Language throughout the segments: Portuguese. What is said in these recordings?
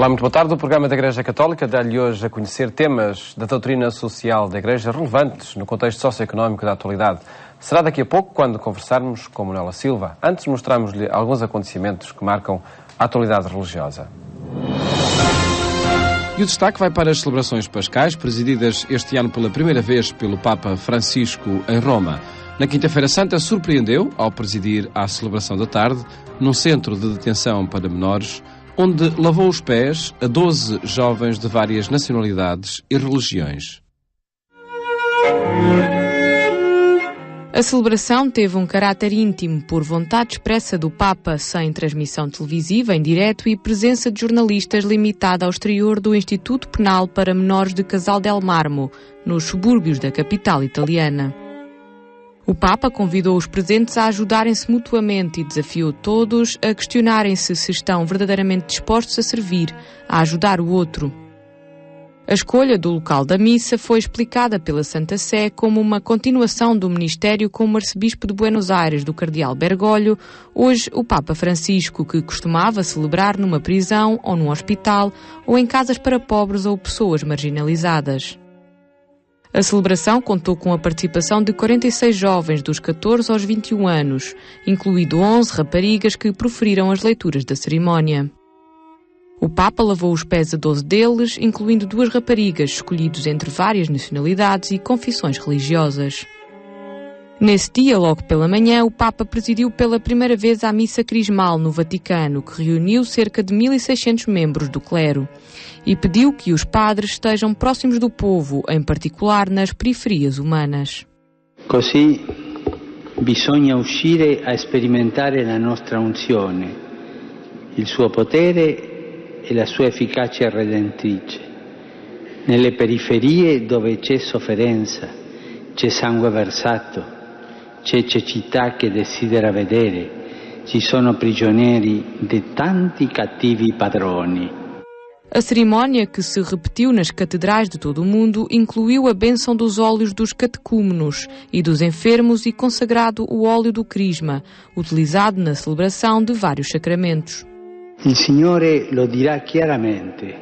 Olá, muito boa tarde. O programa da Igreja Católica dá-lhe hoje a conhecer temas da doutrina social da Igreja relevantes no contexto socioeconómico da atualidade. Será daqui a pouco quando conversarmos com Manuela Silva. Antes mostramos-lhe alguns acontecimentos que marcam a atualidade religiosa. E o destaque vai para as celebrações pascais, presididas este ano pela primeira vez pelo Papa Francisco em Roma. Na Quinta-feira Santa surpreendeu ao presidir à celebração da tarde, num centro de detenção para menores, onde lavou os pés a 12 jovens de várias nacionalidades e religiões. A celebração teve um caráter íntimo por vontade expressa do Papa, sem transmissão televisiva em direto e presença de jornalistas limitada ao exterior do Instituto Penal para Menores de Casal del Marmo, nos subúrbios da capital italiana. O Papa convidou os presentes a ajudarem-se mutuamente e desafiou todos a questionarem-se se estão verdadeiramente dispostos a servir, a ajudar o outro. A escolha do local da missa foi explicada pela Santa Sé como uma continuação do ministério como arcebispo de Buenos Aires do cardeal Bergoglio, hoje o Papa Francisco, que costumava celebrar numa prisão ou num hospital ou em casas para pobres ou pessoas marginalizadas. A celebração contou com a participação de 46 jovens dos 14 aos 21 anos, incluindo 11 raparigas que proferiram as leituras da cerimónia. O Papa lavou os pés a 12 deles, incluindo 2 raparigas, escolhidos entre várias nacionalidades e confissões religiosas. Nesse dia, logo pela manhã, o Papa presidiu pela primeira vez a missa crismal no Vaticano, que reuniu cerca de 1.600 membros do clero, e pediu que os padres estejam próximos do povo, em particular nas periferias humanas. Così bisogna uscire a sperimentare la nostra unzione, il suo potere e la sua efficacia redentrice. Nelle periferie dove c'è sofferenza, c'è sangue versato, c'è cecità che desidera vedere, ci sono prigionieri di tanti cattivi padroni. A cerimónia, que se repetiu nas catedrais de todo o mundo, incluiu a bênção dos óleos dos catecúmenos e dos enfermos e consagrado o óleo do crisma, utilizado na celebração de vários sacramentos. Il Signore lo dirà chiaramente,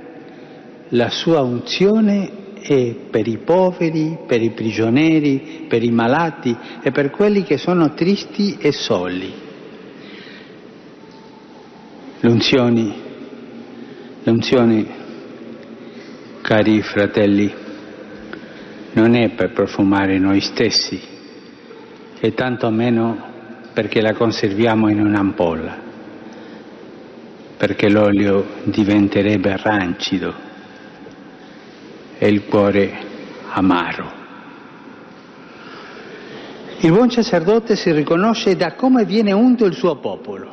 la sua unzione è per i poveri, per i prigionieri, per i malati e per quelli che sono tristi e soli. L'unzione, cari fratelli, non è per profumare noi stessi e tanto meno perché la conserviamo in un'ampolla, perché l'olio diventerebbe rancido e il cuore amaro. Il buon sacerdote si riconosce da come viene unto il suo popolo.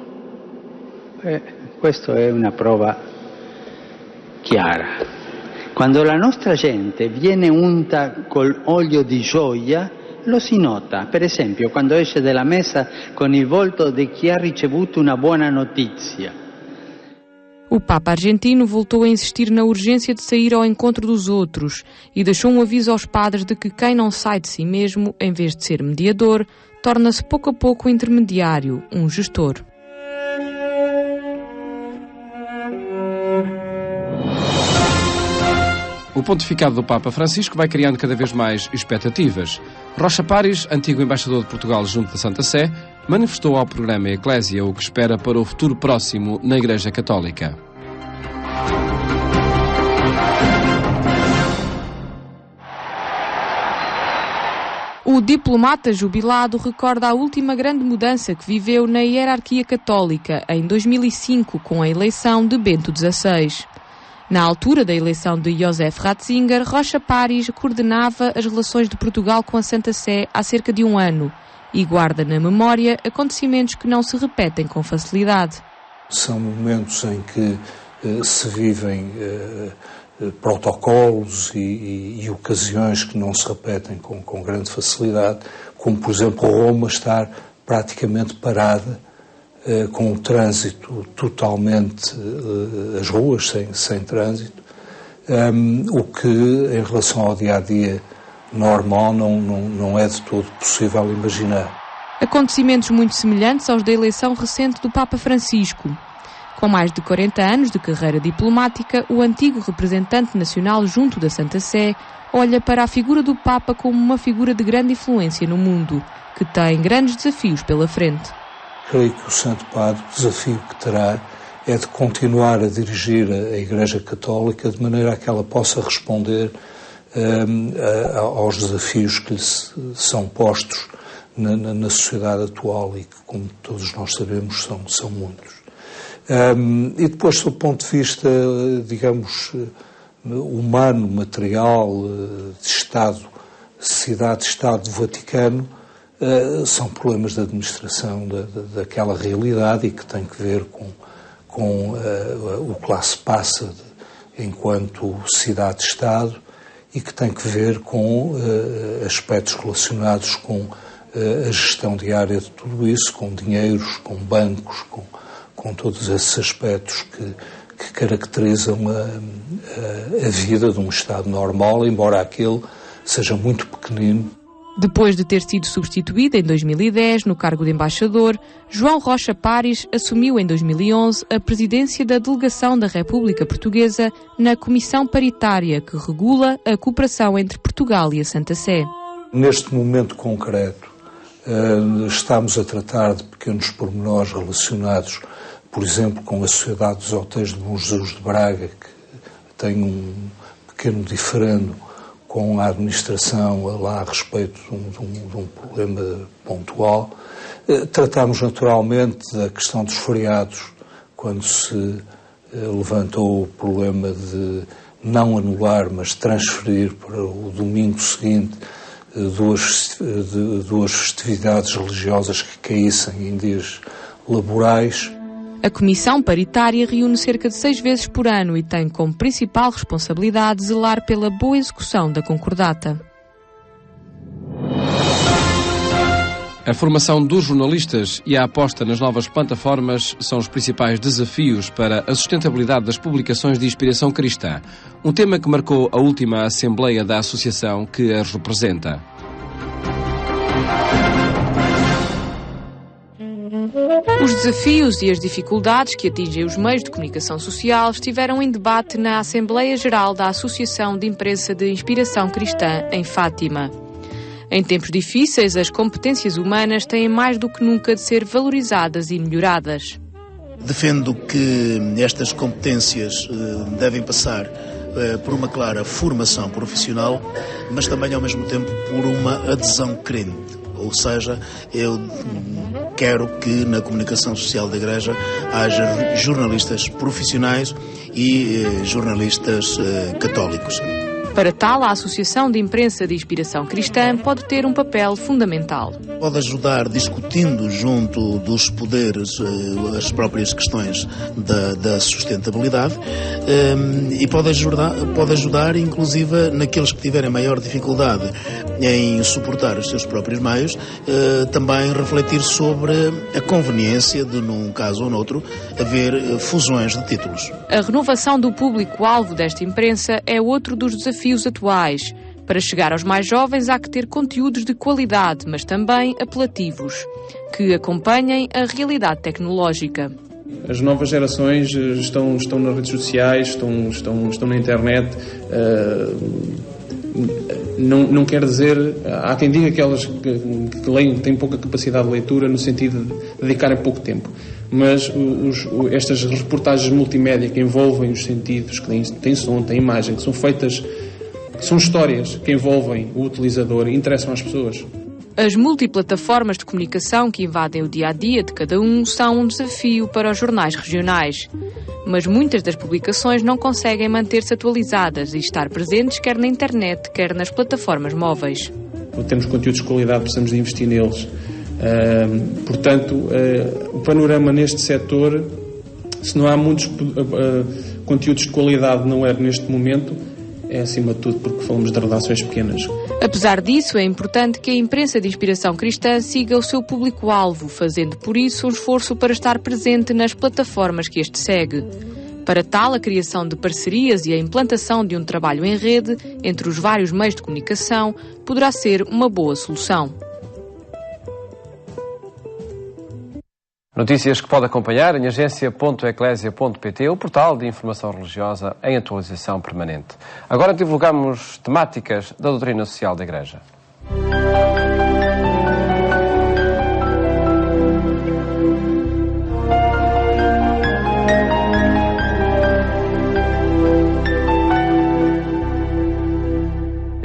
Questa è una prova chiara. Quando la nostra gente viene unta col olio di gioia, lo si nota. Per esempio, quando esce dalla messa con il volto di chi ha ricevuto una buona notizia. O Papa argentino voltou a insistir na urgência de sair ao encontro dos outros e deixou um aviso aos padres de que quem não sai de si mesmo, em vez de ser mediador, torna-se pouco a pouco intermediário, um gestor. O pontificado do Papa Francisco vai criando cada vez mais expectativas. Rocha Paris, antigo embaixador de Portugal junto da Santa Sé, manifestou ao programa Eclésia o que espera para o futuro próximo na Igreja Católica. O diplomata jubilado recorda a última grande mudança que viveu na hierarquia católica em 2005 com a eleição de Bento XVI. Na altura da eleição de Josef Ratzinger, Rocha Paris coordenava as relações de Portugal com a Santa Sé há cerca de um ano e guarda na memória acontecimentos que não se repetem com facilidade. São momentos em que se vivem protocolos e ocasiões que não se repetem com grande facilidade, como por exemplo Roma estar praticamente parada, com o trânsito totalmente, as ruas sem trânsito, o que em relação ao dia-a-dia normal não é de todo possível imaginar. Acontecimentos muito semelhantes aos da eleição recente do Papa Francisco. Com mais de 40 anos de carreira diplomática, o antigo representante nacional junto da Santa Sé olha para a figura do Papa como uma figura de grande influência no mundo, que tem grandes desafios pela frente. Creio que o Santo Padre, o desafio que terá é de continuar a dirigir a Igreja Católica de maneira a que ela possa responder aos desafios que lhe são postos na sociedade atual e que, como todos nós sabemos, são muitos. E depois, do ponto de vista, digamos, humano, material, de Estado, cidade-Estado do Vaticano, são problemas de administração daquela realidade e que têm que ver com o que lá se passa enquanto cidade-Estado e que tem que ver com aspectos relacionados com a gestão diária de tudo isso, com dinheiros, com bancos, com todos esses aspectos que caracterizam a vida de um Estado normal, embora aquele seja muito pequenino. Depois de ter sido substituído em 2010 no cargo de embaixador, João Rocha Pares assumiu em 2011 a presidência da Delegação da República Portuguesa na Comissão Paritária que regula a cooperação entre Portugal e a Santa Sé. Neste momento concreto, estamos a tratar de pequenos pormenores relacionados, por exemplo, com a Sociedade dos Hotéis de Bom Jesus de Braga, que tem um pequeno diferendo com a administração lá a respeito de um problema pontual. Tratamos naturalmente da questão dos feriados, quando se levantou o problema de não anular, mas transferir para o domingo seguinte duas festividades religiosas que caíssem em dias laborais. A Comissão Paritária reúne cerca de 6 vezes por ano e tem como principal responsabilidade zelar pela boa execução da concordata. A formação dos jornalistas e a aposta nas novas plataformas são os principais desafios para a sustentabilidade das publicações de inspiração cristã, um tema que marcou a última Assembleia da Associação que as representa. Os desafios e as dificuldades que atingem os meios de comunicação social estiveram em debate na Assembleia Geral da Associação de Imprensa de Inspiração Cristã, em Fátima. Em tempos difíceis, as competências humanas têm mais do que nunca de ser valorizadas e melhoradas. Defendo que estas competências devem passar por uma clara formação profissional, mas também ao mesmo tempo por uma adesão crente. Ou seja, eu quero que na comunicação social da Igreja haja jornalistas profissionais e jornalistas católicos. Para tal, a Associação de Imprensa de Inspiração Cristã pode ter um papel fundamental. Pode ajudar discutindo junto dos poderes as próprias questões da sustentabilidade e pode ajudar inclusive naqueles que tiverem maior dificuldade em suportar os seus próprios meios, também refletir sobre a conveniência de, num caso ou noutro, haver fusões de títulos. A renovação do público-alvo desta imprensa é outro dos desafios atuais. Para chegar aos mais jovens há que ter conteúdos de qualidade, mas também apelativos, que acompanhem a realidade tecnológica. As novas gerações estão nas redes sociais, estão na internet. Não quer dizer... Há quem diga que elas que leem, têm pouca capacidade de leitura no sentido de dedicarem pouco tempo. Mas estas reportagens multimédia que envolvem os sentidos, que têm som, têm imagem, que são feitas... São histórias que envolvem o utilizador e interessam às pessoas. As multiplataformas de comunicação que invadem o dia-a-dia de cada um são um desafio para os jornais regionais. Mas muitas das publicações não conseguem manter-se atualizadas e estar presentes quer na internet, quer nas plataformas móveis. Temos conteúdos de qualidade, precisamos de investir neles. Portanto, o panorama neste setor, se não há muitos conteúdos de qualidade na web neste momento, é acima de tudo porque falamos de redações pequenas. Apesar disso, é importante que a imprensa de inspiração cristã siga o seu público-alvo, fazendo por isso um esforço para estar presente nas plataformas que este segue. Para tal, a criação de parcerias e a implantação de um trabalho em rede entre os vários meios de comunicação poderá ser uma boa solução. Notícias que pode acompanhar em agência.eclesia.pt, o portal de informação religiosa em atualização permanente. Agora divulgamos temáticas da doutrina social da Igreja.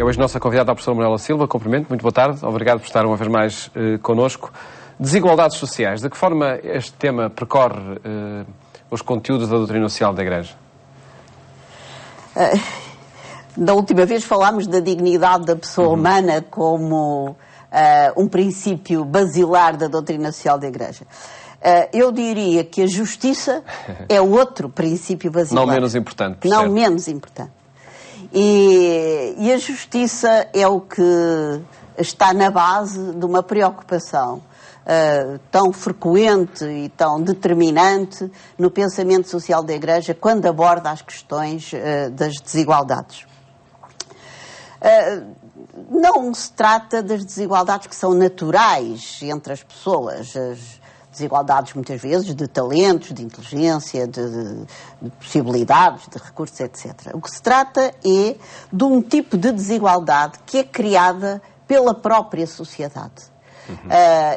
Hoje nossa convidada a professora Manuela Silva, cumprimento, muito boa tarde, obrigado por estar uma vez mais connosco. Desigualdades sociais, de que forma este tema percorre os conteúdos da doutrina social da Igreja? Da última vez falámos da dignidade da pessoa humana como um princípio basilar da doutrina social da Igreja. Eu diria que a justiça é outro princípio basilar. Não menos importante, por Não certo. menos importante. E a justiça é o que está na base de uma preocupação tão frequente e tão determinante no pensamento social da Igreja quando aborda as questões das desigualdades. Não se trata das desigualdades que são naturais entre as pessoas, as desigualdades muitas vezes de talentos, de inteligência, de possibilidades, de recursos, etc. O que se trata é de um tipo de desigualdade que é criada pela própria sociedade.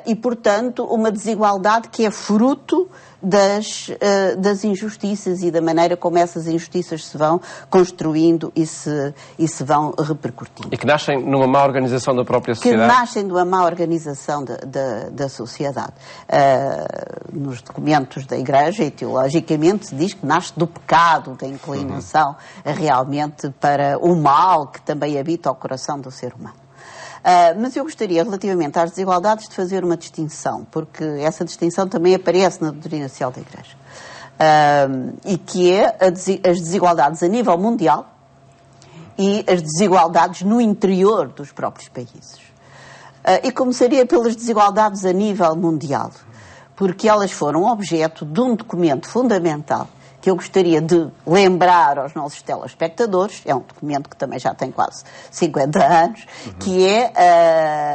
E, portanto, uma desigualdade que é fruto das injustiças e da maneira como essas injustiças se vão construindo e se vão repercutindo. E que nascem numa má organização da própria sociedade? Que nascem de uma má organização da sociedade. Nos documentos da Igreja, e teologicamente, se diz que nasce do pecado, da inclinação realmente para o mal que também habita o coração do ser humano. Mas eu gostaria, relativamente às desigualdades, de fazer uma distinção, porque essa distinção também aparece na doutrina social da Igreja, e que é as desigualdades a nível mundial e as desigualdades no interior dos próprios países. E começaria pelas desigualdades a nível mundial, porque elas foram objeto de um documento fundamental que eu gostaria de lembrar aos nossos telespectadores, é um documento que também já tem quase 50 anos, que é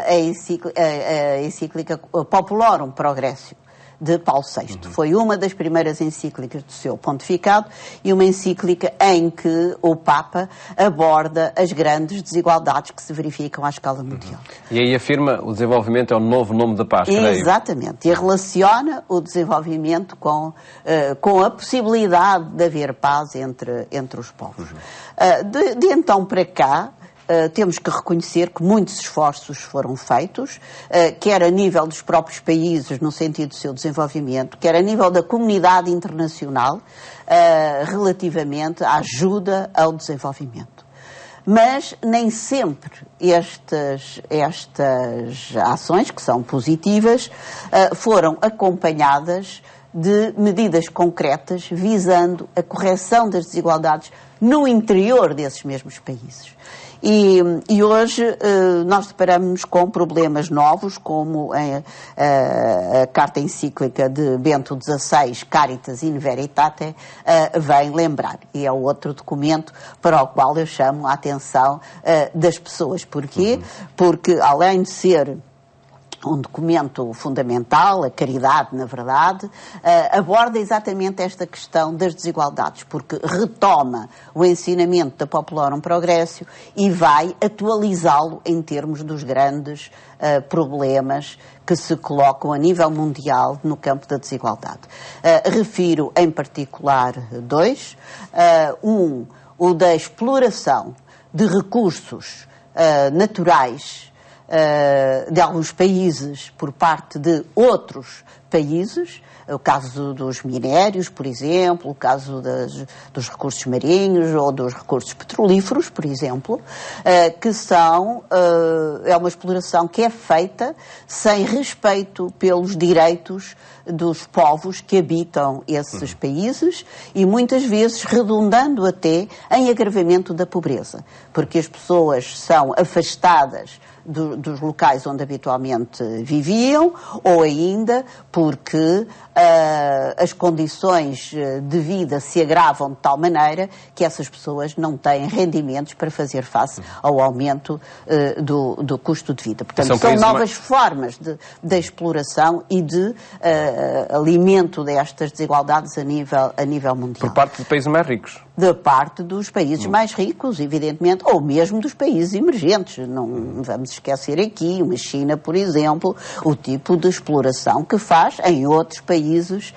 a encíclica Populorum Progressio, de Paulo VI. Foi uma das primeiras encíclicas do seu pontificado e uma encíclica em que o Papa aborda as grandes desigualdades que se verificam à escala mundial. E aí afirma o desenvolvimento é o novo nome da paz, creio. Exatamente. E relaciona o desenvolvimento com a possibilidade de haver paz entre os povos. De então para cá, temos que reconhecer que muitos esforços foram feitos, quer a nível dos próprios países, no sentido do seu desenvolvimento, quer a nível da comunidade internacional, relativamente à ajuda ao desenvolvimento. Mas nem sempre estas ações, que são positivas, foram acompanhadas de medidas concretas visando a correção das desigualdades no interior desses mesmos países. E hoje nós deparamos com problemas novos, como a carta encíclica de Bento XVI, Caritas in Veritate, vem lembrar. E é outro documento para o qual eu chamo a atenção das pessoas. Porquê? Porque, além de ser um documento fundamental, a caridade, na verdade, aborda exatamente esta questão das desigualdades, porque retoma o ensinamento da Populorum Progressio e vai atualizá-lo em termos dos grandes problemas que se colocam a nível mundial no campo da desigualdade. Refiro em particular dois. O da exploração de recursos naturais de alguns países por parte de outros países, o caso dos minérios, por exemplo, o caso dos recursos marinhos ou dos recursos petrolíferos, por exemplo, que é uma exploração que é feita sem respeito pelos direitos dos povos que habitam esses países e muitas vezes redundando até em agravamento da pobreza, porque as pessoas são afastadas dos locais onde habitualmente viviam, ou ainda porque as condições de vida se agravam de tal maneira que essas pessoas não têm rendimentos para fazer face ao aumento do custo de vida. Portanto, são novas formas de exploração e de alimento destas desigualdades a nível mundial. Por parte de países mais ricos? Da parte dos países mais ricos, evidentemente, ou mesmo dos países emergentes. Não vamos esquecer aqui, uma China, por exemplo, o tipo de exploração que faz em outros países,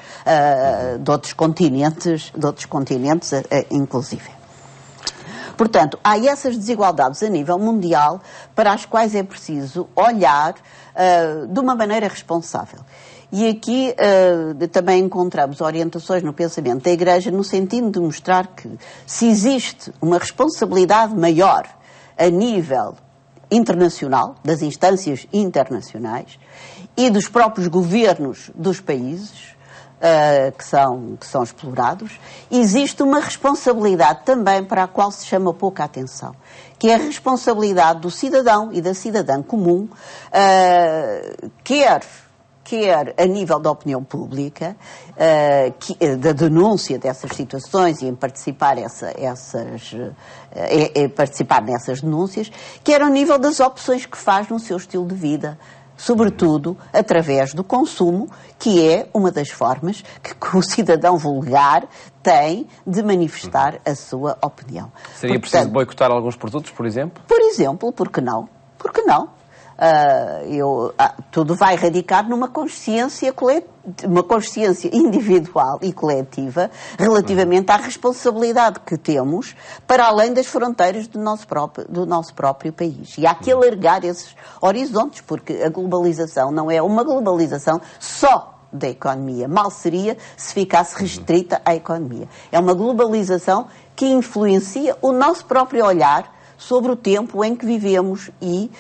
de outros continentes inclusive. Portanto, há essas desigualdades a nível mundial para as quais é preciso olhar de uma maneira responsável. E aqui também encontramos orientações no pensamento da Igreja no sentido de mostrar que se existe uma responsabilidade maior a nível internacional, das instâncias internacionais e dos próprios governos dos países que são explorados, existe uma responsabilidade também para a qual se chama pouca atenção, que é a responsabilidade do cidadão e da cidadã comum, quer a nível da opinião pública, da denúncia dessas situações e em participar participar nessas denúncias, quer ao nível das opções que faz no seu estilo de vida, sobretudo através do consumo, que é uma das formas que o cidadão vulgar tem de manifestar a sua opinião. Seria preciso boicotar alguns produtos, por exemplo? Por exemplo, por que não? Por que não? Tudo vai radicar numa consciência individual e coletiva relativamente à responsabilidade que temos para além das fronteiras do nosso próprio país. E há que alargar esses horizontes, porque a globalização não é uma globalização só da economia. Mal seria se ficasse restrita à economia. É uma globalização que influencia o nosso próprio olhar sobre o tempo em que vivemos e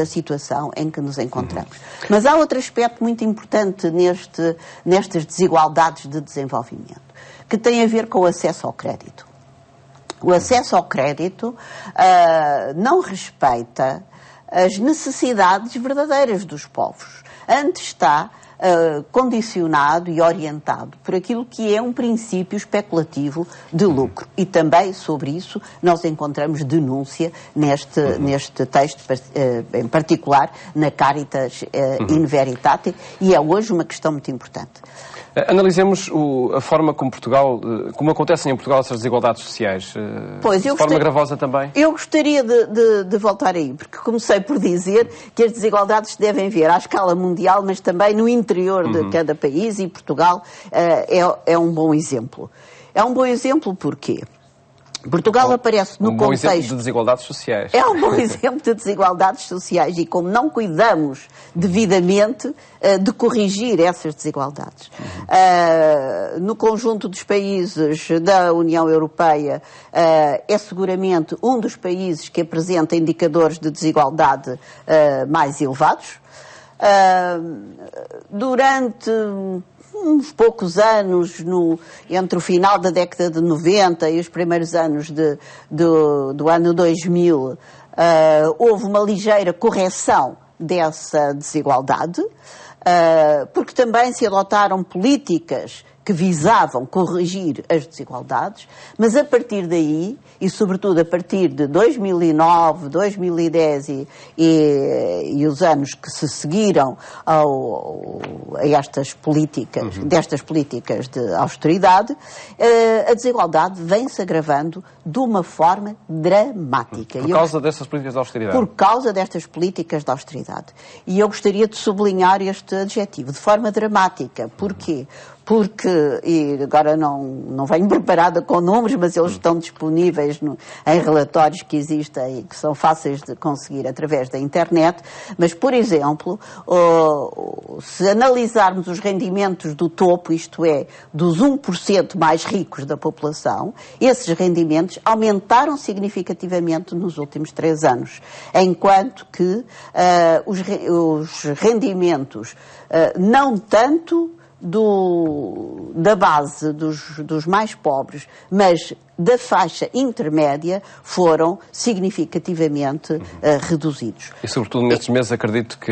a situação em que nos encontramos. Mas há outro aspecto muito importante nestas desigualdades de desenvolvimento, que tem a ver com o acesso ao crédito. O acesso ao crédito não respeita as necessidades verdadeiras dos povos. Antes está condicionado e orientado por aquilo que é um princípio especulativo de lucro. E também sobre isso nós encontramos denúncia neste texto, em particular na Caritas in Veritate, e é hoje uma questão muito importante. Analisemos a forma como como acontecem em Portugal essas desigualdades sociais. De forma gravosa também. Eu gostaria de voltar aí, porque comecei por dizer que as desigualdades se devem ver à escala mundial, mas também no interior de cada país, e Portugal é um bom exemplo. É um bom exemplo porquê? Portugal aparece no contexto... Um bom exemplo de desigualdades sociais. É um bom exemplo de desigualdades sociais, e como não cuidamos devidamente de corrigir essas desigualdades. No conjunto dos países da União Europeia, é seguramente um dos países que apresenta indicadores de desigualdade mais elevados. Durante uns poucos anos, entre o final da década de 90 e os primeiros anos do ano 2000, houve uma ligeira correção dessa desigualdade, porque também se adotaram políticas que visavam corrigir as desigualdades, mas a partir daí, e sobretudo a partir de 2009, 2010 e os anos que se seguiram a estas políticas, destas políticas de austeridade, a desigualdade vem-se agravando de uma forma dramática. Por causa dessas políticas de austeridade? Por causa destas políticas de austeridade. E eu gostaria de sublinhar este adjetivo, de forma dramática. Porquê? Porque, e agora não venho preparada com números, mas eles estão disponíveis em relatórios que existem e que são fáceis de conseguir através da internet, mas, por exemplo, se analisarmos os rendimentos do topo, isto é, dos 1% mais ricos da população, esses rendimentos aumentaram significativamente nos últimos 3 anos, enquanto que os rendimentos não tanto da base dos mais pobres, mas da faixa intermédia, foram significativamente reduzidos. E sobretudo nestes meses acredito que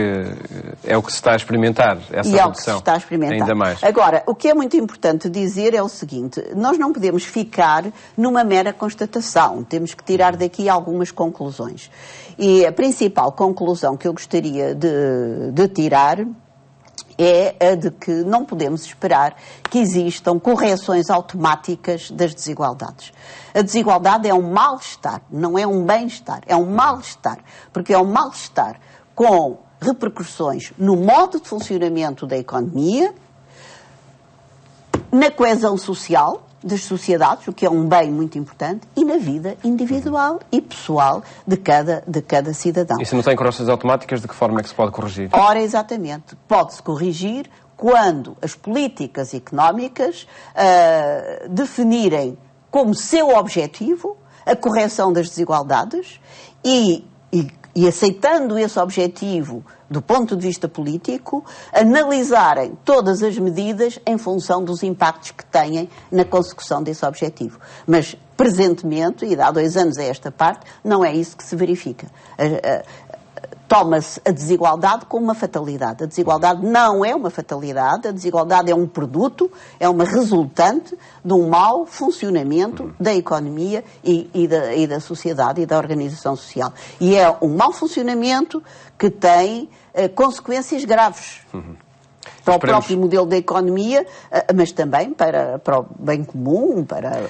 é o que se está a experimentar, essa redução. É o que se está a experimentar. Ainda mais. Agora, o que é muito importante dizer é o seguinte: nós não podemos ficar numa mera constatação, temos que tirar daqui algumas conclusões. E a principal conclusão que eu gostaria de tirar é a de que não podemos esperar que existam correções automáticas das desigualdades. A desigualdade é um mal-estar, não é um bem-estar, é um mal-estar, porque é um mal-estar com repercussões no modo de funcionamento da economia, na coesão social das sociedades, o que é um bem muito importante, e na vida individual e pessoal de cada cidadão. E se não tem correções automáticas, de que forma é que se pode corrigir? Ora, exatamente. Pode-se corrigir quando as políticas económicas definirem como seu objetivo a correção das desigualdades e aceitando esse objetivo do ponto de vista político, analisarem todas as medidas em função dos impactos que têm na consecução desse objetivo. Mas, presentemente, e há 2 anos a esta parte, não é isso que se verifica. Toma-se a desigualdade como uma fatalidade. A desigualdade não é uma fatalidade, a desigualdade é um produto, é uma resultante de um mau funcionamento da economia e da sociedade e da organização social. E é um mau funcionamento que tem consequências graves para o próprio modelo da economia, mas também para o bem comum, para...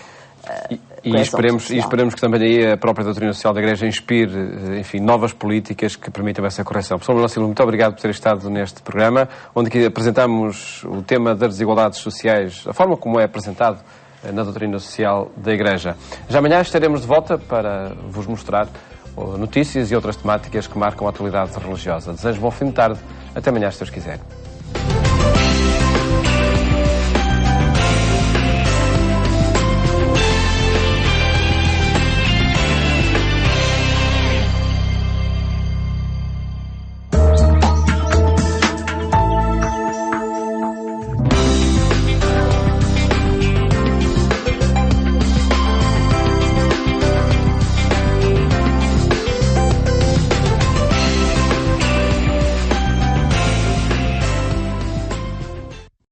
E esperemos que também aí a própria doutrina social da Igreja inspire, enfim, novas políticas que permitam essa correção. Professor Manuel Silva, muito obrigado por ter estado neste programa, onde aqui apresentamos o tema das desigualdades sociais, a forma como é apresentado na doutrina social da Igreja. Já amanhã estaremos de volta para vos mostrar notícias e outras temáticas que marcam a atualidade religiosa. Desejo bom fim de tarde. Até amanhã, se Deus quiser.